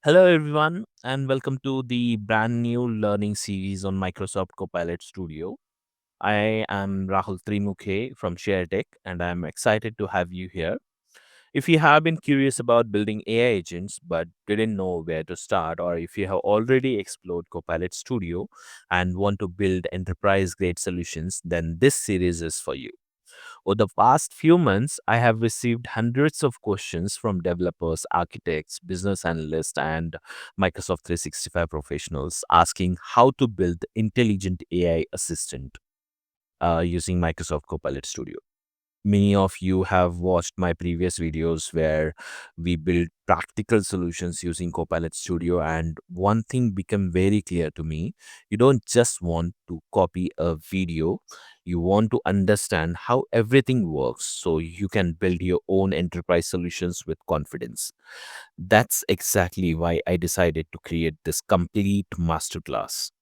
Hello, everyone, and welcome to the brand new learning series on Microsoft Copilot Studio. I am Rahul Trimukhe from ShareTech, and I'm excited to have you here. If you have been curious about building AI agents but didn't know where to start, or if you have already explored Copilot Studio and want to build enterprise grade solutions, then this series is for you. Over the past few months, I have received hundreds of questions from developers, architects, business analysts, and Microsoft 365 professionals asking how to build intelligent AI assistant using Microsoft Copilot Studio. Many of you have watched my previous videos where we build practical solutions using Copilot Studio, and one thing became very clear to me. You don't just want to copy a video, you want to understand how everything works so you can build your own enterprise solutions with confidence. That's exactly why I decided to create this complete masterclass.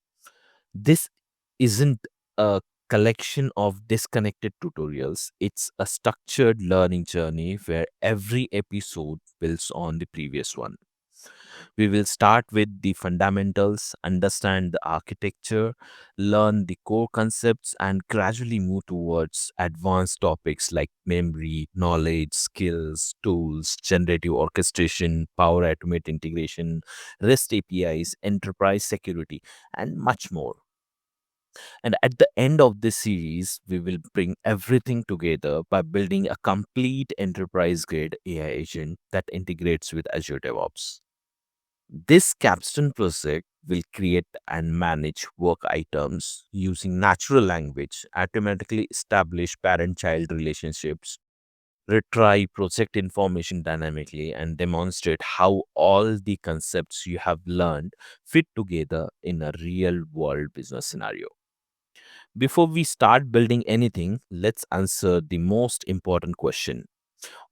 This isn't a collection of disconnected tutorials, it's a structured learning journey where every episode builds on the previous one. We will start with the fundamentals, understand the architecture, learn the core concepts, and gradually move towards advanced topics like memory, knowledge, skills, tools, generative orchestration, Power Automate integration, REST APIs, enterprise security, and much more. And at the end of this series, we will bring everything together by building a complete enterprise grade AI agent that integrates with Azure DevOps. This capstone project will create and manage work items using natural language, automatically establish parent child relationships, retrieve project information dynamically, and demonstrate how all the concepts you have learned fit together in a real world business scenario. Before we start building anything, let's answer the most important question.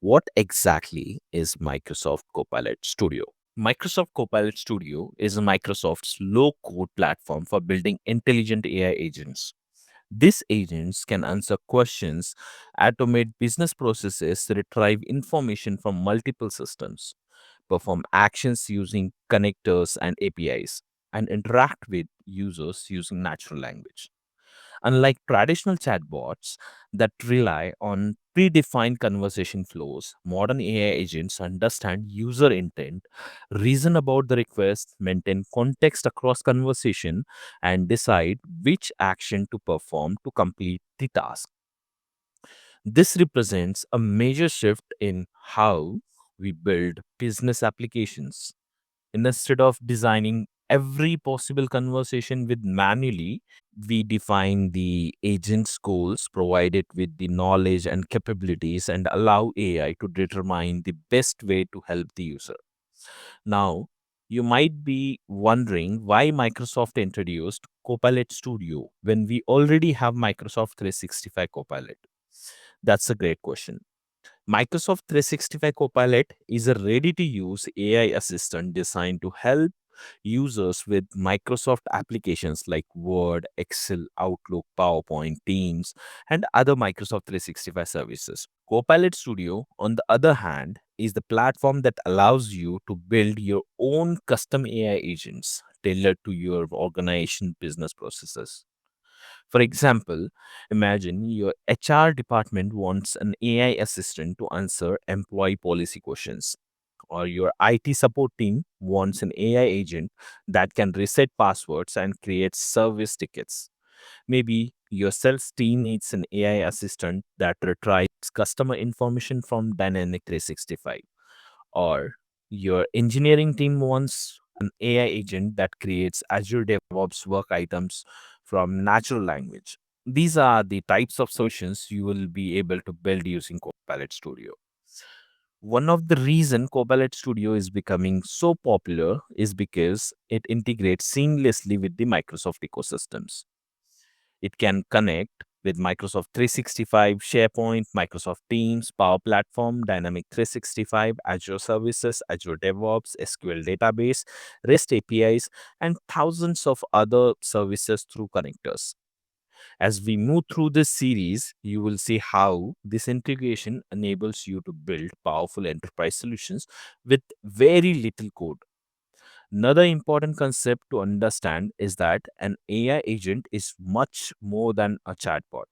What exactly is Microsoft Copilot Studio? Microsoft Copilot Studio is Microsoft's low code platform for building intelligent AI agents. These agents can answer questions, automate business processes, retrieve information from multiple systems, perform actions using connectors and APIs, and interact with users using natural language. Unlike traditional chatbots that rely on predefined conversation flows, modern AI agents understand user intent, reason about the request, maintain context across conversation, and decide which action to perform to complete the task. This represents a major shift in how we build business applications. Instead of designing every possible conversation with manually, we define the agent's goals, provide it with the knowledge and capabilities, and allow AI to determine the best way to help the user. Now, you might be wondering why Microsoft introduced Copilot Studio when we already have Microsoft 365 Copilot. That's a great question. Microsoft 365 Copilot is a ready to use AI assistant designed to help users with Microsoft applications like Word, Excel, Outlook, PowerPoint, Teams, and other Microsoft 365 services. Copilot Studio, on the other hand, is the platform that allows you to build your own custom AI agents tailored to your organization business processes. For example, imagine your HR department wants an AI assistant to answer employee policy questions, or your IT support team wants an AI agent that can reset passwords and create service tickets. Maybe your sales team needs an AI assistant that retrieves customer information from Dynamic 365, or your engineering team wants an AI agent that creates Azure DevOps work items from natural language. These are the types of solutions you will be able to build using Copilot Studio. One of the reason Copilot Studio is becoming so popular is because it integrates seamlessly with the Microsoft ecosystems. It can connect with Microsoft 365, SharePoint, Microsoft Teams, Power Platform, Dynamic 365, Azure Services, Azure DevOps, SQL Database, REST APIs, and thousands of other services through connectors. As we move through this series, you will see how this integration enables you to build powerful enterprise solutions with very little code. Another important concept to understand is that an AI agent is much more than a chatbot.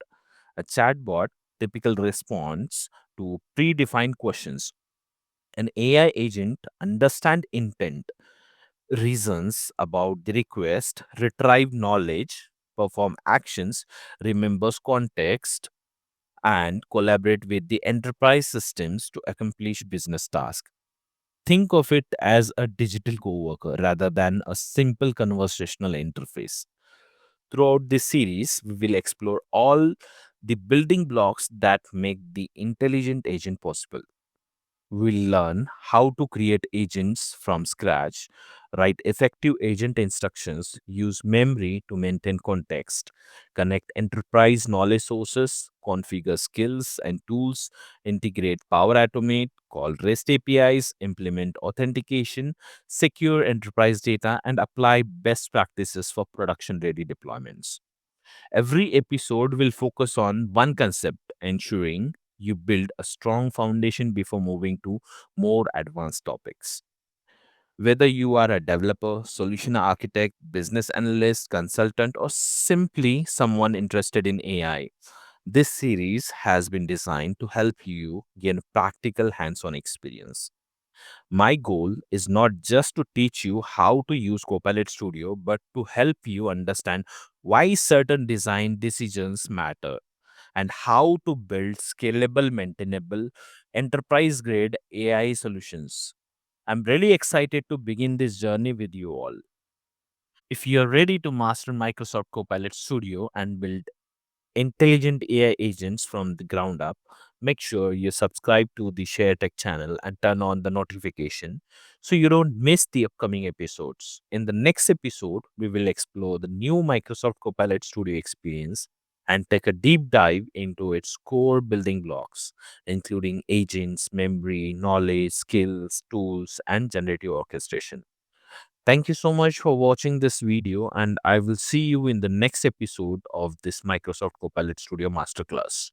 A chatbot typically responds to predefined questions. An AI agent understands intent, reasons about the request, retrieve knowledge, perform actions, remembers context, and collaborate with the enterprise systems to accomplish business tasks. Think of it as a digital coworker rather than a simple conversational interface. Throughout this series, we will explore all the building blocks that make the intelligent agent possible. We'll learn how to create agents from scratch, write effective agent instructions, use memory to maintain context, connect enterprise knowledge sources, configure skills and tools, integrate Power Automate, call REST APIs, implement authentication, secure enterprise data, and apply best practices for production ready deployments. Every episode will focus on one concept, ensuring you build a strong foundation before moving to more advanced topics. Whether you are a developer, solution architect, business analyst, consultant, or simply someone interested in AI, this series has been designed to help you gain practical hands on experience. My goal is not just to teach you how to use Copilot Studio, but to help you understand why certain design decisions matter and how to build scalable, maintainable, enterprise grade AI solutions. I'm really excited to begin this journey with you all. If you're ready to master Microsoft Copilot Studio and build intelligent AI agents from the ground up, make sure you subscribe to the Share Tech channel and turn on the notification so you don't miss the upcoming episodes. In the next episode, we will explore the new Microsoft Copilot Studio experience and take a deep dive into its core building blocks, including agents, memory, knowledge, skills, tools, and generative orchestration. Thank you so much for watching this video, and I will see you in the next episode of this Microsoft Copilot Studio Masterclass.